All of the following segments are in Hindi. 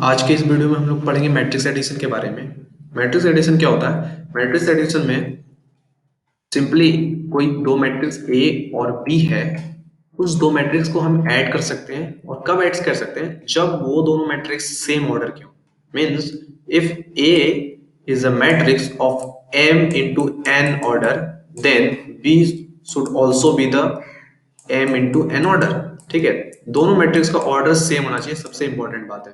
आज के इस वीडियो में हम लोग पढ़ेंगे मैट्रिक्स एडिशन के बारे में। मैट्रिक्स एडिशन क्या होता है? मैट्रिक्स एडिशन में सिंपली कोई दो मैट्रिक्स ए और बी है, उस दो मैट्रिक्स को हम ऐड कर सकते हैं। और कब ऐड कर सकते हैं? जब वो दोनों मैट्रिक्स सेम ऑर्डर के हो। Means if A is a matrix of m into n order, then b should also be the m into n order। ठीक है, दोनों मैट्रिक्स का ऑर्डर सेम होना चाहिए, सबसे इंपॉर्टेंट बात है।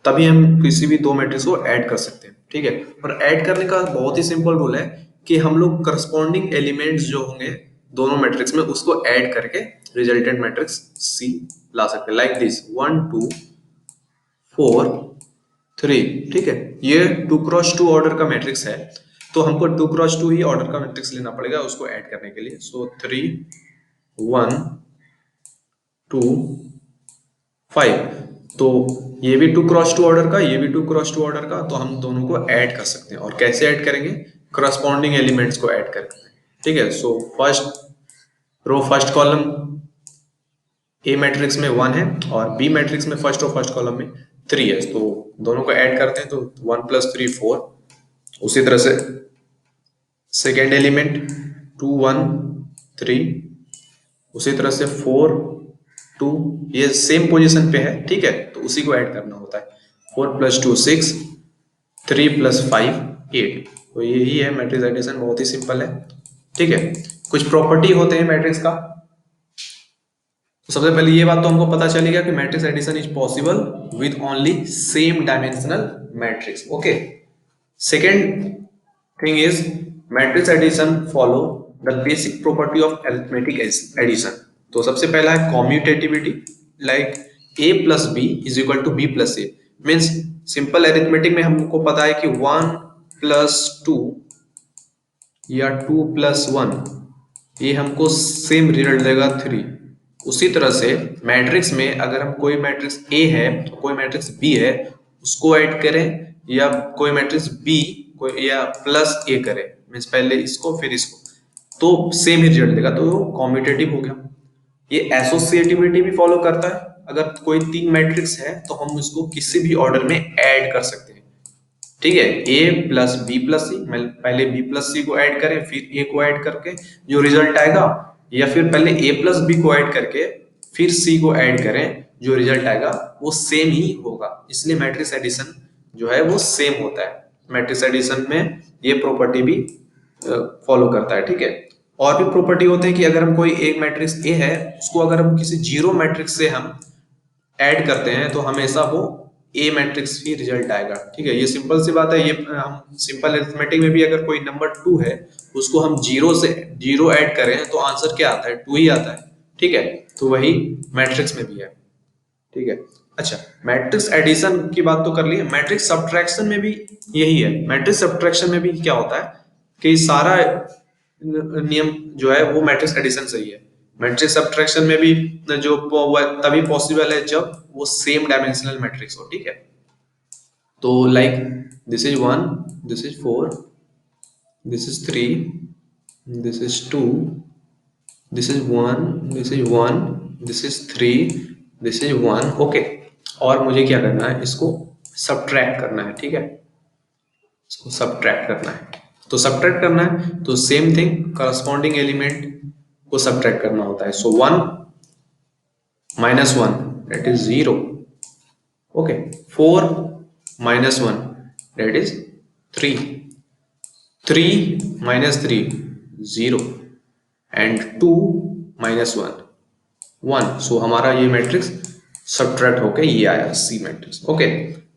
तभी हम किसी भी दो मैट्रिक्स को ऐड कर सकते हैं। ठीक है, और ऐड करने का बहुत ही सिंपल रूल है कि हम लोग करस्पॉन्डिंग एलिमेंट्स जो होंगे दोनों मैट्रिक्स में उसको ऐड करके रिजल्टेंट मैट्रिक्स सी ला सकते हैं। Like this 1 2 4 3। ठीक है, ये 2x2 ऑर्डर का मैट्रिक्स है, तो हमको 2x2 ही ऑर्डर का मैट्रिक्स लेना पड़ेगा उसको ऐड करने के लिए। सो 3 1 2 5। तो ये भी 2x2 ऑर्डर का, ये भी 2x2 ऑर्डर का, तो हम दोनों को ऐड कर सकते हैं। और कैसे ऐड करेंगे? करस्पॉन्डिंग एलिमेंट्स को ऐड करके। ठीक है, so first row first column A matrix में 1 है और बी मैट्रिक्स में फर्स्ट रो फर्स्ट कॉलम में 3 है, तो दोनों को ऐड करते हैं तो 1 + 3 4। उसी तरह से सेकेंड एलिमेंट 2 1 3, उसी तरह से 4 2, ये सेम पोजीशन पे है। ठीक है, तो उसी को ऐड करना होता है। 4 + 2 6, 3 + 5 8। तो यही है मैट्रिक्स एडिशन, बहुत ही सिंपल है। ठीक है, कुछ प्रॉपर्टी होते हैं मैट्रिक्स का। तो सबसे पहले ये बात तो हमको पता चलेगा कि matrix addition is possible with only same dimensional matrix. Okay, second thing is matrix addition follow the basic property of arithmetic addition. तो सबसे पहला है commutativity. Like a + b = b + a। Means simple arithmetic में हमको पता है कि 1 + 2 या 2 + 1 ये हमको सेम रिजल्ट देगा 3। उसी तरह से मैट्रिक्स में अगर हम कोई मैट्रिक्स A है तो कोई मैट्रिक्स B है, उसको ऐड करें, या कोई मैट्रिक्स B कोई या +A करें, मीन्स पहले इसको फिर इसको, तो सेम ही रिजल्ट देगा, तो वो कॉम्यूटेटिव हो गया। ये एसोसिएटिविटी भी फॉलो करता है। अगर कोई 3 मैट्रिक्स है तो हम इसको किसी भी ऑर्डर में ऐड कर सकते हैं। ठीक है, a + b + c, पहले b + c को ऐड करें फिर a को ऐड करके जो रिजल्ट आएगा, या फिर पहले a + b को ऐड करके फिर c को ऐड करें, जो रिजल्ट आएगा वो सेम ही होगा। इसलिए मैट्रिक्स एडिशन जो है वो सेम होता है। मैट्रिक्स एडिशन में ये प्रॉपर्टी भी फॉलो करता है। ठीक है, और भी प्रॉपर्टी होते हैं कि अगर हम कोई एक मैट्रिक्स a है उसको अगर हम किसी जीरो मैट्रिक्स से हम ऐड करते हैं तो हमेशा वो ए मैट्रिक्स ही रिजल्ट आएगा। ठीक है, ये सिंपल सी बात है। ये हम सिंपल अरिथमेटिक में भी अगर कोई नंबर 2 है उसको हम जीरो ऐड करें तो आंसर क्या आता है? 2 ही आता है। ठीक है, तो वही मैट्रिक्स में भी है। ठीक है, अच्छा, मैट्रिक्स एडिशन की बात तो कर ली, मैट्रिक्स सब्ट्रैक्शन में भी यही है। मैट्रिक्स सब्ट्रैक्शन में भी क्या होता है कि सारा नियम जो है वो मैट्रिक्स एडिशन से ही है। मैट्रिक्स सब्ट्रैक्शन में भी जो तभी पॉसिबल है जब वो सेम डायमेंशनल मैट्रिक्स हो। ठीक है, तो like this is 1, this is 4, this is 3, this is 2, this is 1, this is 1, this is 3, this is 1। Okay, और मुझे क्या करना है? इसको सब्ट्रैक्ट करना है। ठीक है, इसको सब्ट्रैक्ट करना है। तो सब्ट्रैक्ट करना है तो सेम थिंग, करस्पॉन्डिंग एलिमेंट को सब्ट्रैक्ट करना होता है। सो 1 - 1 that is 0। Okay, 4 - 1 that is 3, 3 - 3 0, and 2 - 1 1। So हमारा ये मैट्रिक्स सब्ट्रैक्ट होके ये आया सी मैट्रिक्स। ओके,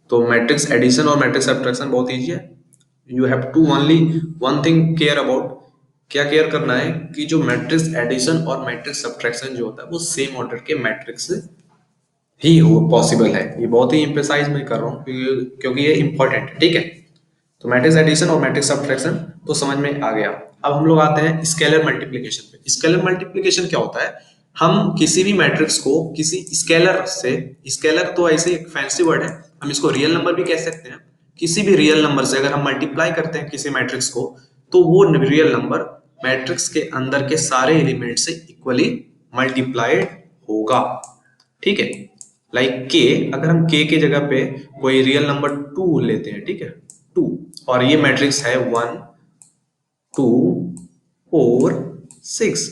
तो मैट्रिक्स एडिशन और मैट्रिक्स सब्ट्रैक्शन बहुत इजी है। You have to only one thing care about. क्या केयर करना है कि जो मैट्रिक्स एडिशन और मैट्रिक्स सब्ट्रैक्शन जो होता है वो सेम ऑर्डर के मैट्रिक्स ही हो पॉसिबल है। ये बहुत ही एम्फेसाइज मैं कर रहा हूँ क्योंकि ये इंपॉर्टेंट है। ठीक है, तो मैट्रिक्स एडिशन और मैट्रिक्स सब्ट्रैक्शन तो समझ में आ गया। अब हम लोग आते हैं स्केलर मल्टीप्लिकेशन पे। स्केलर मल्टीप्लिकेशन क्या होता है? हम किसी भी मैट्रिक्स को किसी स्केलर से, स्केलर तो ऐसे एक फैंसी वर्ड है, हम इसको रियल नंबर भी कह सकते हैं। किसी भी रियल नंबर से अगर हम मल्टीप्लाई करते हैं किसी मैट्रिक्स को, तो वो रियल नंबर मैट्रिक्स के अंदर के सारे एलिमेंट से इक्वली मल्टीप्लाइड होगा। ठीक है, लाइक के, अगर हम के की जगह पे कोई रियल नंबर 2 लेते हैं, ठीक है, 2, और ये मैट्रिक्स है 1 2 4 6,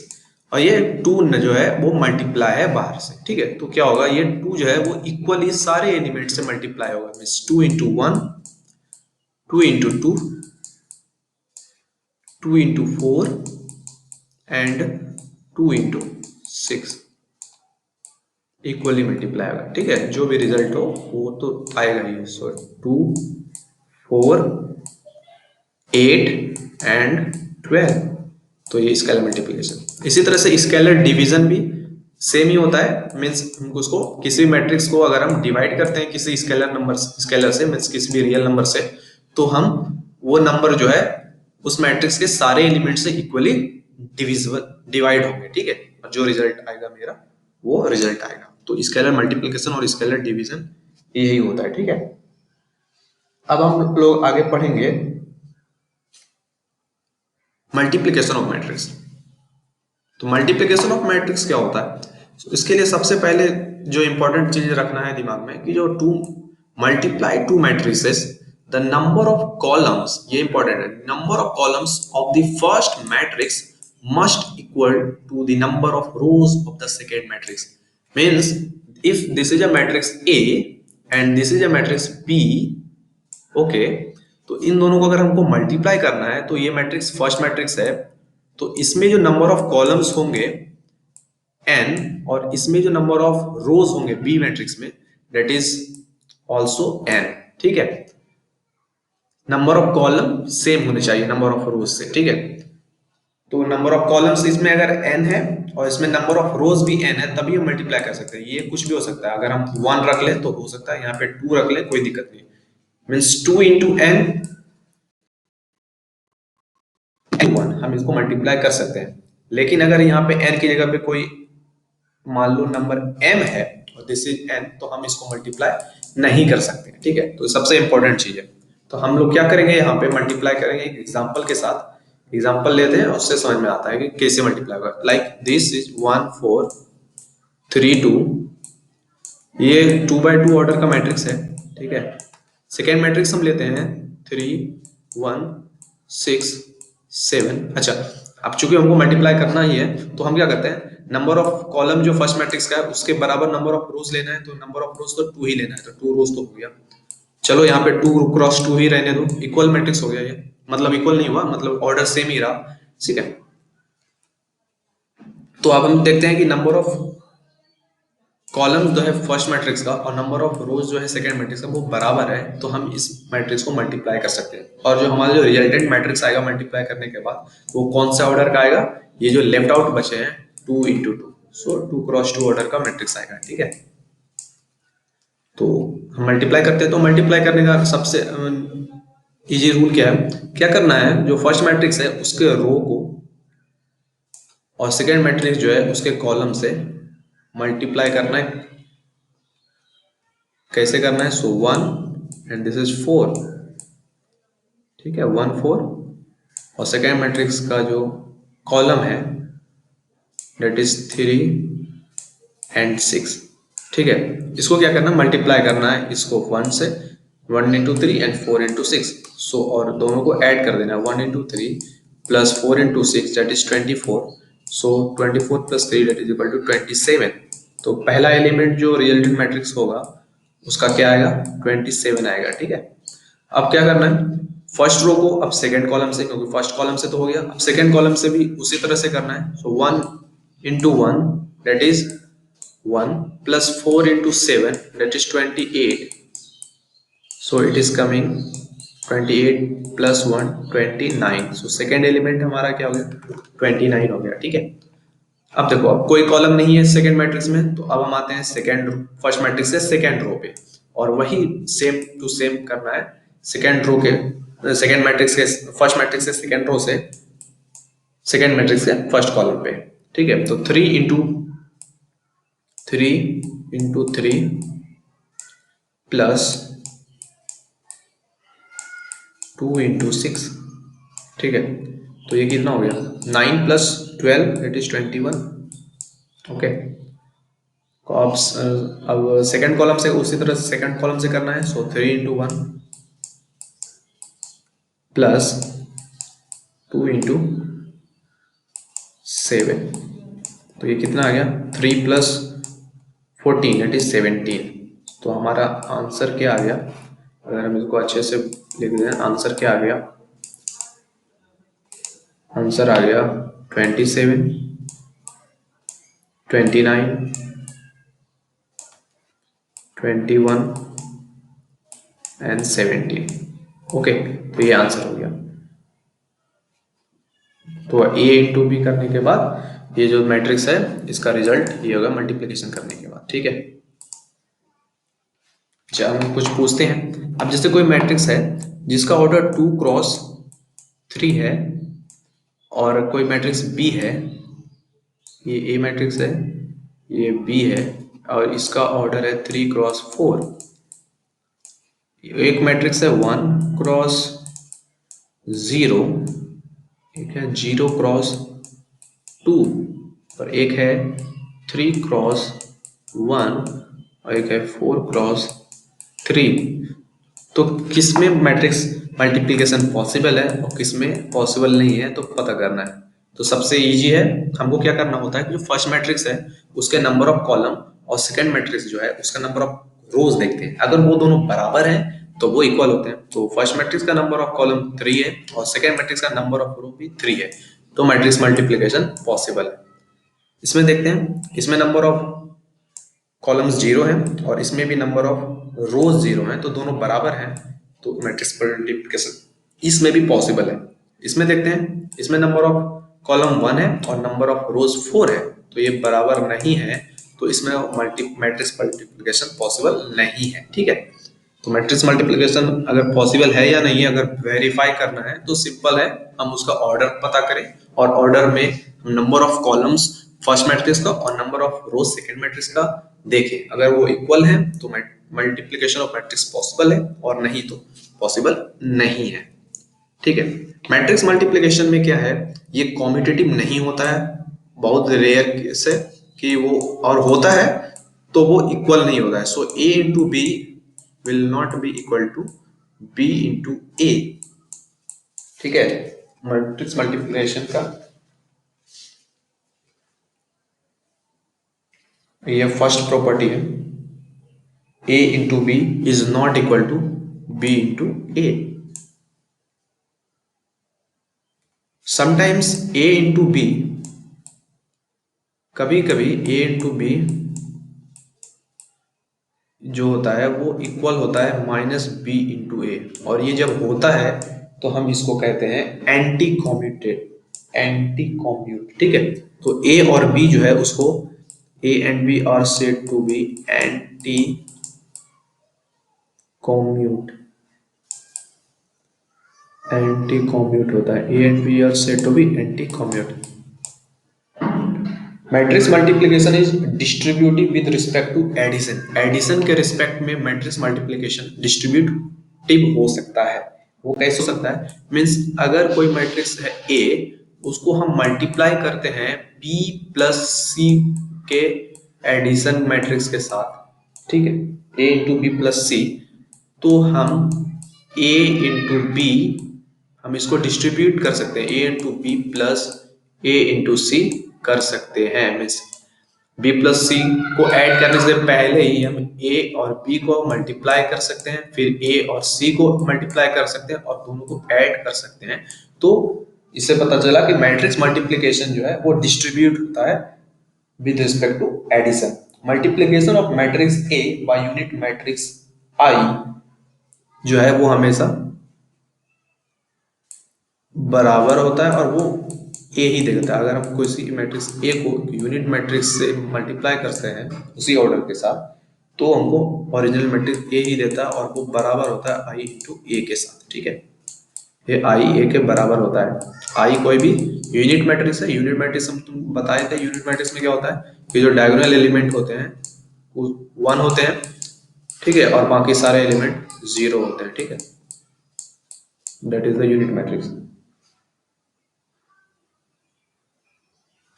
और ये 2 न जो है वो मल्टीप्लाई है बाहर से, ठीक है, तो क्या होगा, ये 2 जो है वो इक्वली सारे एलिमेंट से मल्टीप्लाई होगा, means 2 into 1, 2 into 2, 2 into 4 and 2 into 6, equally multiply होगा, ठीक है, जो भी रिजल्ट हो वो तो आएगा ही। सो 2 4 8 एंड 12, तो ये स्केलर मल्टीप्लिकेशन। इसी तरह से स्केलर डिवीजन भी सेम ही होता है, मीन्स हमको उसको किसी भी मैट्रिक्स को अगर हम डिवाइड करते हैं किसी स्केलर से, मीन्स किसी भी रियल नंबर से, तो हम वो नंबर जो है उस मैट्रिक्स के सारे एलिमेंट से इक्वली डिविजिबल डिवाइड होंगे, ठीक है, और जो रिजल्ट आएगा मेरा वो रिजल्ट आएगा। तो स्केलर मल्टीप्लिकेशन और स्केलर डिवीजन यही होता है, ठीक है। अब हम लोग आगे पढ़ेंगे मल्टीप्लिकेशन ऑफ मैट्रिक्स। तो मल्टीप्लिकेशन ऑफ मैट्रिक्स क्या होता है, तो इसके लिए सबसे पहले जो इंपॉर्टेंट चीज रखना है दिमाग में कि जो to multiply two matrices, the number of columns, ये इंपॉर्टेंट है, number of columns of the first matrix must equal to the number of rows of the second matrix. Means if this is a matrix A and this is a matrix B, okay, तो इन दोनों को अगर हमको मल्टीप्लाई करना है, तो ये मैट्रिक्स फर्स्ट मैट्रिक्स है, तो इसमें जो नंबर ऑफ कॉलम्स होंगे n, और इसमें जो नंबर ऑफ रोज होंगे बी मैट्रिक्स में, दैट इज ऑल्सो n, ठीक है। नंबर ऑफ कॉलम सेम होने चाहिए नंबर ऑफ रोज से, ठीक है। तो नंबर ऑफ कॉलम्स इसमें अगर n है और इसमें नंबर ऑफ रोज भी n है, तभी हम मल्टीप्लाई कर सकते हैं। ये कुछ भी हो सकता है, अगर हम 1 रख लें तो हो सकता है, यहाँ पे 2 रख लें कोई दिक्कत नहीं, मीन्स 2 इंटू n 1, हम इसको मल्टीप्लाई कर सकते हैं। लेकिन अगर यहाँ पे n की जगह पे कोई मान लो नंबर m है और दिस इज n, तो हम इसको मल्टीप्लाई नहीं कर सकते, ठीक है। तो सबसे इंपॉर्टेंट चीज है, तो हम लोग क्या करेंगे, यहाँ पे मल्टीप्लाई करेंगे एक एग्जांपल के साथ। एग्जांपल लेते हैं, उससे समझ में आता है कि कैसे मल्टीप्लाई होगा। लाइक दिस इज 1 4 3 2, ये 2 बाई 2 ऑर्डर का मैट्रिक्स है, ठीक है। सेकेंड मैट्रिक्स हम लेते हैं 3 1 6 7। अच्छा, अब चूंकि हमको मल्टीप्लाई करना ही है, तो हम क्या करते हैं, नंबर ऑफ कॉलम जो फर्स्ट मैट्रिक्स का है उसके बराबर नंबर ऑफ रोज लेना है, तो नंबर ऑफ रोज तो 2 ही लेना है, तो 2 रोज तो हो गया। चलो यहाँ पे 2 क्रॉस 2 ही रहने दो, इक्वल मैट्रिक्स हो गया ये, मतलब इक्वल नहीं हुआ, मतलब ऑर्डर सेम ही रहा, ठीक है। तो अब हम देखते हैं कि नंबर ऑफ कॉलम जो है फर्स्ट मैट्रिक्स का और नंबर ऑफ रोज जो है सेकंड मैट्रिक्स का वो बराबर है, तो हम इस मैट्रिक्स को मल्टीप्लाई कर सकते हैं। और जो हमारा जो रिजल्टेंट मैट्रिक्स आएगा मल्टीप्लाई करने के बाद, वो कौन सा ऑर्डर का आएगा, ये जो लेफ्ट आउट बचे हैं 2 इंटू 2, सो 2 क्रॉस 2 ऑर्डर का मैट्रिक्स आएगा, ठीक है। तो हम मल्टीप्लाई करते हैं, तो मल्टीप्लाई करने का सबसे इजी रूल क्या है, क्या करना है, जो फर्स्ट मैट्रिक्स है उसके रो को और सेकेंड मैट्रिक्स जो है उसके कॉलम से मल्टीप्लाई करना है। कैसे करना है, सो 1 एंड दिस इज 4, ठीक है, 1 4, और सेकेंड मैट्रिक्स का जो कॉलम है दैट इज 3 एंड 6, ठीक है। इसको क्या करना है, मल्टीप्लाई करना है इसको 1 से, 1 इंटू 3 एंड 4 इंटू 6, सो और दोनों को ऐड कर देना, 1 into 3 plus 4 into 6 that is 24, so 24 plus 3 that is equal to 27। तो पहला एलिमेंट जो रिजल्टेंट मैट्रिक्स होगा उसका क्या आएगा, 27 आएगा, ठीक है। अब क्या करना है, फर्स्ट रो को अब सेकंड कॉलम से, क्योंकि फर्स्ट कॉलम से तो हो गया, अब सेकंड कॉलम से भी उसी तरह से करना है, सो 1 into 1 that is 1 plus 4 into 7 that is 28, so it is coming 28 plus 1 29, so second element हमारा क्या हो गया, 29 हो गया, ठीक है। अब देखो, अब कोई कॉलम नहीं है सेकंड मैट्रिक्स में, तो अब हम आते हैं सेकंड फर्स्ट मैट्रिक्स से सेकंड रो पे, और वही सेम टू सेम करना है सेकंड रो के सेकंड मैट्रिक्स के फर्स्ट मैट्रिक्स से सेकंड रो से सेकंड मैट्रिक्स के फर्स्ट कॉलम पे, ठीक है। तो 3 प्लस 2 इंटू 6, ठीक है। तो ये कितना हो गया, 9 प्लस 12 इट इज 21, ओके। अब सेकंड कॉलम से उसी तरह सेकंड कॉलम से करना है, सो 3 इंटू 1 प्लस 2 इंटू 7, तो ये कितना आ गया 3 प्लस 14 दैट इज 17। तो हमारा आंसर क्या आ गया, अगर हम इसको अच्छे से लिख दें, आंसर क्या आ गया, आंसर आ गया 27, 29, 21 एंड 17। ओके, तो ये आंसर हो गया। तो ए इंटू बी करने के बाद ये जो मैट्रिक्स है इसका रिजल्ट ये होगा मल्टीप्लिकेशन करने के बाद, ठीक है। अच्छा, हम कुछ पूछते हैं। अब जैसे कोई मैट्रिक्स है जिसका ऑर्डर 2 क्रॉस 3 है और कोई मैट्रिक्स बी है, ये ए मैट्रिक्स है, ये बी है और इसका ऑर्डर है 3 क्रॉस 4। एक मैट्रिक्स है 1 क्रॉस 0, एक है 0 क्रॉस 2 और एक है 3 क्रॉस 1 और एक है 4 क्रॉस 3। तो किसमें मैट्रिक्स मल्टीप्लिकेशन पॉसिबल है और किसमें पॉसिबल नहीं है, तो पता करना है। तो सबसे इजी है, हमको क्या करना होता है कि जो फर्स्ट मैट्रिक्स है उसके नंबर ऑफ कॉलम और सेकंड मैट्रिक्स जो है उसका नंबर ऑफ रोज देखते हैं। अगर वो दोनों बराबर हैं तो वो इक्वल होते हैं। तो फर्स्ट मैट्रिक्स का नंबर ऑफ कॉलम 3 है और सेकंड मैट्रिक्स का नंबर ऑफ रो भी 3 है, तो मैट्रिक्स मल्टीप्लिकेशन पॉसिबल है। इसमें देखते हैं, इसमें नंबर ऑफ कॉलम्स 0 है और इसमें भी नंबर ऑफ रोज 0 है, तो दोनों बराबर हैं, तो मैट्रिक्स मल्टीप्लिकेशन इसमें भी पॉसिबल है। इसमें देखते हैं, इसमें नंबर ऑफ कॉलम 1 है और नंबर ऑफ रोज 4 है, तो ये बराबर नहीं है, तो इसमें मैट्रिक्स मल्टीप्लिकेशन पॉसिबल नहीं है, ठीक है। तो मैट्रिक्स मल्टीप्लिकेशन अगर पॉसिबल है या नहीं, अगर वेरीफाई करना है तो सिंपल है, हम उसका ऑर्डर पता करें और ऑर्डर में number of columns first matrix का और number of rose second matrix का देखें। अगर वो इक्वल है तो मल्टीप्लिकेशन ऑफ मैट्रिक्स पॉसिबल है और नहीं तो पॉसिबल नहीं है, ठीक है। मैट्रिक्स मल्टीप्लिकेशन में क्या है, ये कॉम्यूटेटिव नहीं होता है, बहुत रेयर केस है कि वो, और होता है तो वो इक्वल नहीं होता है। So A into B will not be equal to B into A, ठीक है। मैट्रिक्स मल्टीप्लिकेशन का ये फर्स्ट प्रॉपर्टी है, a into B is not equal to b into A. Sometimes a into B, कभी कभी a इंटू बी जो होता है वो इक्वल होता है माइनस बी इंटू ए, और ये जब होता है तो हम इसको कहते हैं एंटी कॉम्यूटेड, एंटी कॉम्यूट, ठीक है। तो ए और बी जो है उसको A and B are said to be anti commute, anti commute होता है, A and B are said to be anti commute. Matrix multiplication is distributive with respect to addition, addition के रिस्पेक्ट में मैट्रिक्स मल्टीप्लिकेशन डिस्ट्रीब्यूटिव हो सकता है। वो कैसे हो सकता है, मीन्स अगर कोई मैट्रिक्स है ए, उसको हम मल्टीप्लाई करते हैं बी प्लस सी के एडिशन मैट्रिक्स के साथ, ठीक है, ए इंटू बी प्लस सी, तो हम ए इंटू बी हम इसको डिस्ट्रीब्यूट कर सकते हैं, ए इंटू बी प्लस ए इंटू सी कर सकते हैं। मीन्स बी प्लस सी को ऐड करने से पहले ही हम ए और बी को मल्टीप्लाई कर सकते हैं, फिर ए और सी को मल्टीप्लाई कर सकते हैं और दोनों को ऐड कर सकते हैं। तो इससे पता चला कि मैट्रिक्स मल्टीप्लिकेशन जो है वो डिस्ट्रीब्यूट होता है with respect to addition. Multiplication of matrix A by unit matrix I जो है वो हमेशा बराबर होता है और वो ए ही देता है। अगर हम किसी मैट्रिक्स ए को यूनिट मैट्रिक्स से मल्टीप्लाई करते हैं उसी ऑर्डर के साथ, तो हमको ओरिजिनल मैट्रिक्स ए ही देता है और वो बराबर होता है आई इंटू ए के साथ, ठीक है। ये आई ए के बराबर होता है। आई कोई भी यूनिट मैट्रिक्स है, यूनिट मैट्रिक्स हम तुम बताए थे, यूनिट मैट्रिक्स में क्या होता है कि जो डायगोनल एलिमेंट होते हैं वो 1 होते हैं, ठीक है, और बाकी सारे एलिमेंट 0 होते हैं, ठीक है। That is the unit matrix.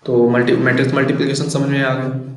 तो मैट्रिक्स मल्टीप्लिकेशन समझ में आ गया।